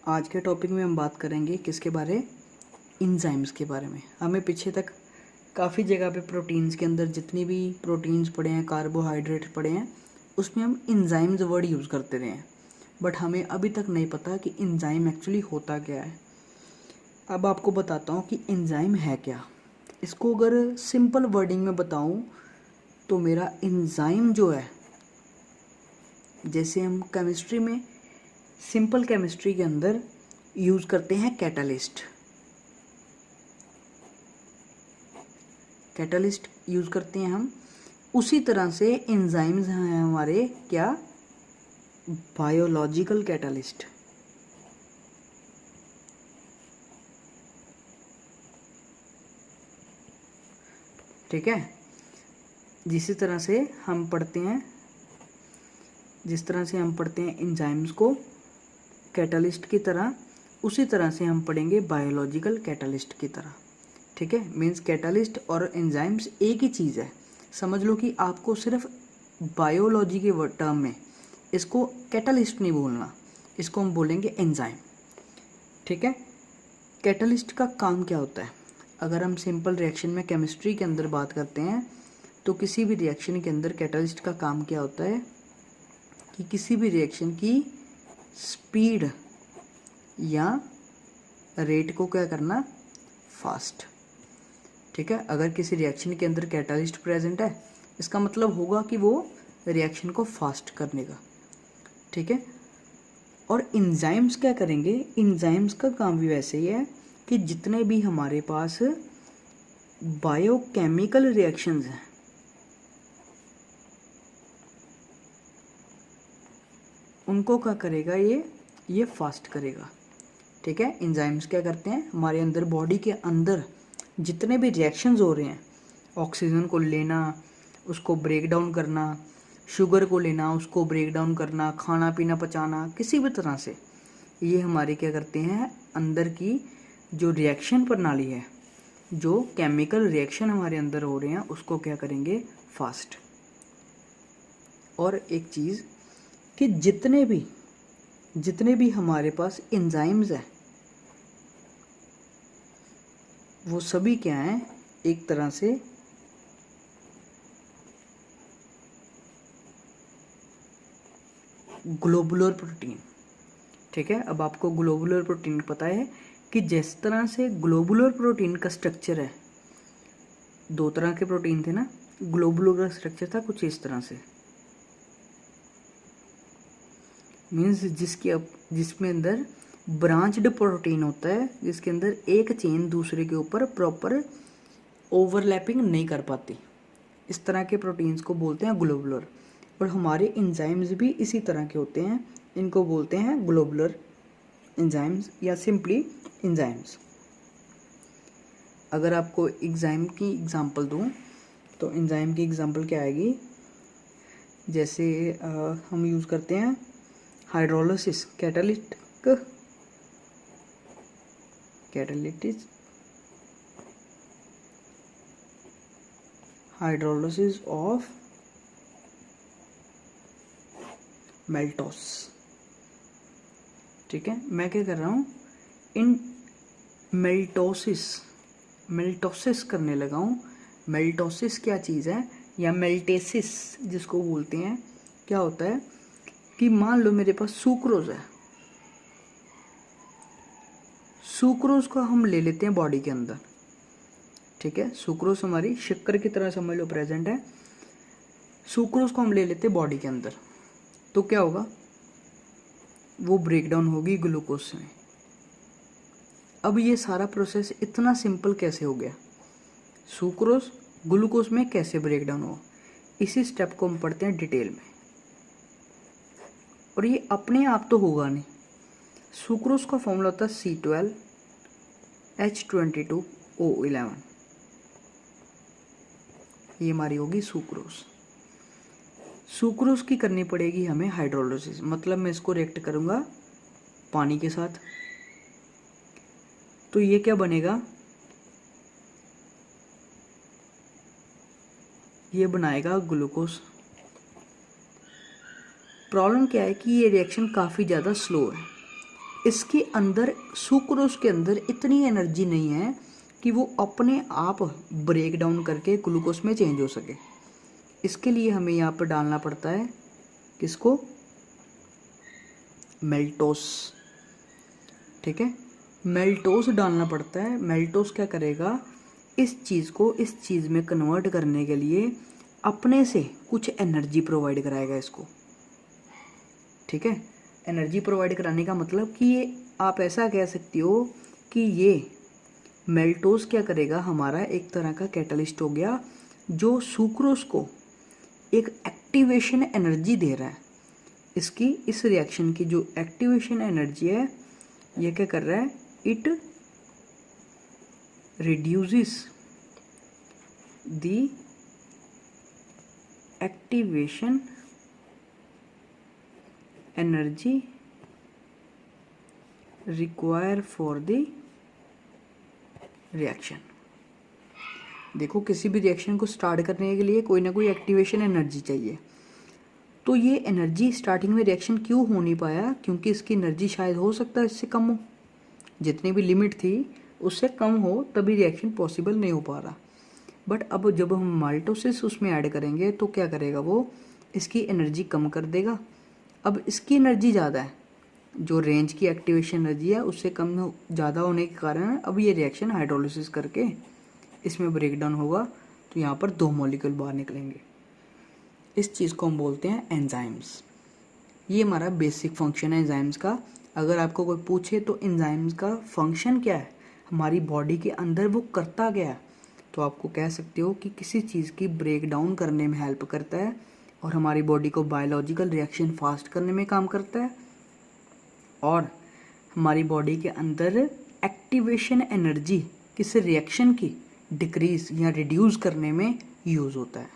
आज के टॉपिक में हम बात करेंगे किसके बारे, एंजाइम्स के बारे में। हमें पीछे तक काफ़ी जगह पे प्रोटीन्स के अंदर जितनी भी प्रोटीन्स पड़े हैं, कार्बोहाइड्रेट पड़े हैं, उसमें हम एंजाइम्स वर्ड यूज़ करते रहे हैं, बट हमें अभी तक नहीं पता कि एंजाइम एक्चुअली होता क्या है। अब आपको बताता हूँ कि एंजाइम है क्या। इसको अगर सिंपल वर्डिंग में बताऊँ तो मेरा एंजाइम जो है, जैसे हम केमिस्ट्री में सिंपल केमिस्ट्री के अंदर यूज़ करते हैं कैटालिस्ट, कैटालिस्ट यूज़ करते हैं हम, उसी तरह से एंजाइम्स हैं हमारे क्या, बायोलॉजिकल कैटालिस्ट। ठीक है, जिस तरह से हम पढ़ते हैं एंजाइम्स को कैटालिस्ट की तरह, उसी तरह से हम पढ़ेंगे बायोलॉजिकल कैटालिस्ट की तरह। ठीक है, मीन्स कैटालिस्ट और एंजाइम्स एक ही चीज़ है। समझ लो कि आपको सिर्फ बायोलॉजी के टर्म में इसको कैटालिस्ट नहीं बोलना, इसको हम बोलेंगे एंजाइम। ठीक है, कैटालिस्ट का काम क्या होता है? अगर हम सिंपल रिएक्शन में केमिस्ट्री के अंदर बात करते हैं तो किसी भी रिएक्शन के अंदर कैटालिस्ट का काम क्या होता है कि किसी भी रिएक्शन की स्पीड या रेट को क्या करना, फास्ट। ठीक है, अगर किसी रिएक्शन के अंदर कैटालिस्ट प्रेजेंट है, इसका मतलब होगा कि वो रिएक्शन को फास्ट करने का। ठीक है, और एंजाइम्स क्या करेंगे, एंजाइम्स का काम भी वैसे ही है कि जितने भी हमारे पास बायोकेमिकल रिएक्शंस हैं, उनको क्या करेगा, ये फास्ट करेगा। ठीक है, एंजाइम्स क्या करते हैं, हमारे अंदर बॉडी के अंदर जितने भी रिएक्शंस हो रहे हैं, ऑक्सीजन को लेना, उसको ब्रेक डाउन करना, शुगर को लेना, उसको ब्रेक डाउन करना, खाना पीना पचाना, किसी भी तरह से ये हमारे क्या करते हैं, अंदर की जो रिएक्शन प्रणाली है, जो केमिकल रिएक्शन हमारे अंदर हो रहे हैं, उसको क्या करेंगे, फास्ट। और एक चीज़ कि जितने भी हमारे पास एंजाइम्स हैं, वो सभी क्या हैं, एक तरह से ग्लोबुलर प्रोटीन। ठीक है, अब आपको ग्लोबुलर प्रोटीन पता है कि जिस तरह से ग्लोबुलर प्रोटीन का स्ट्रक्चर है, दो तरह के प्रोटीन थे ना, ग्लोबुलर का स्ट्रक्चर था कुछ इस तरह से, मीन्स जिसमें अंदर ब्रांच्ड प्रोटीन होता है, जिसके अंदर एक चेन दूसरे के ऊपर प्रॉपर ओवरलैपिंग नहीं कर पाती, इस तरह के प्रोटीन्स को बोलते हैं ग्लोबुलर। और हमारे एंजाइम्स भी इसी तरह के होते हैं, इनको बोलते हैं ग्लोबुलर एंजाइम्स या सिंपली एंजाइम्स। अगर आपको एंजाइम की एग्जांपल दूं तो एंजाइम की एग्जांपल क्या आएगी, जैसे हम यूज़ करते हैं हाइड्रोलिसिस, कैटालिटिस हाइड्रोलिसिस ऑफ मेल्टोस। ठीक है, मैं क्या कर रहा हूँ, इन मेल्टोसिस करने लगा हूँ। मेल्टोसिस क्या चीज़ है, या मेल्टेसिस जिसको बोलते हैं, क्या होता है कि मान लो मेरे पास सुक्रोज है, सुक्रोज को हम ले लेते हैं बॉडी के अंदर। ठीक है, सुक्रोज हमारी शक्कर की तरह समझ लो प्रेजेंट है, सुक्रोज को हम ले लेते हैं बॉडी के अंदर, तो क्या होगा, वो ब्रेक डाउन होगी ग्लूकोज में। अब ये सारा प्रोसेस इतना सिंपल कैसे हो गया, सुक्रोज ग्लूकोज में कैसे ब्रेक डाउन हुआ, इसी स्टेप को हम पढ़ते हैं डिटेल में। और ये अपने आप तो होगा नहीं, सुक्रोज का फॉर्मूला होता है C12H22O11, ये हमारी होगी सुक्रोज। सुक्रोज की करनी पड़ेगी हमें हाइड्रोलिसिस, मतलब मैं इसको रिएक्ट करूँगा पानी के साथ, तो ये क्या बनेगा, ये बनाएगा ग्लूकोज। प्रॉब्लम क्या है कि ये रिएक्शन काफ़ी ज़्यादा स्लो है, इसके अंदर सुक्रोज के अंदर इतनी एनर्जी नहीं है कि वो अपने आप ब्रेक डाउन करके ग्लूकोज में चेंज हो सके। इसके लिए हमें यहाँ पर डालना पड़ता है किसको, मेल्टोस। ठीक है, मेल्टोस डालना पड़ता है। मेल्टोस क्या करेगा, इस चीज़ को इस चीज़ में कन्वर्ट करने के लिए अपने से कुछ एनर्जी प्रोवाइड कराएगा इसको। ठीक है, एनर्जी प्रोवाइड कराने का मतलब कि ये आप ऐसा कह सकती हो कि ये मेल्टोस क्या करेगा, हमारा एक तरह का कैटलिस्ट हो गया जो सुक्रोज को एक एक्टिवेशन एनर्जी दे रहा है। इसकी इस रिएक्शन की जो एक्टिवेशन एनर्जी है ये क्या कर रहा है, it reduces the activation energy require for the reaction. देखो, किसी भी रिएक्शन को स्टार्ट करने के लिए कोई ना कोई एक्टिवेशन एनर्जी चाहिए। तो ये एनर्जी स्टार्टिंग में रिएक्शन क्यों हो नहीं पाया, क्योंकि इसकी एनर्जी शायद हो सकता है इससे कम हो, जितनी भी लिमिट थी उससे कम हो, तभी रिएक्शन पॉसिबल नहीं हो पा रहा। बट अब जब हम माइटोसिस उसमें ऐड करेंगे तो क्या करेगा, वो इसकी एनर्जी कम कर देगा। अब इसकी एनर्जी ज़्यादा है, जो रेंज की एक्टिवेशन एनर्जी है उससे कम ज़्यादा होने के कारण अब ये रिएक्शन हाइड्रोलिसिस करके इसमें ब्रेक डाउन होगा, तो यहाँ पर 2 मॉलिक्यूल बाहर निकलेंगे। इस चीज़ को हम बोलते हैं एंजाइम्स। ये हमारा बेसिक फंक्शन है एंजाइम्स का। अगर आपको कोई पूछे तो एंजाइम्स का फंक्शन क्या है, हमारी बॉडी के अंदर वो करता क्या है, तो आपको कह सकते हो कि किसी चीज़ की ब्रेक डाउन करने में हेल्प करता है और हमारी बॉडी को बायोलॉजिकल रिएक्शन फास्ट करने में काम करता है, और हमारी बॉडी के अंदर एक्टिवेशन एनर्जी किसी रिएक्शन की डिक्रीज या रिड्यूस करने में यूज़ होता है।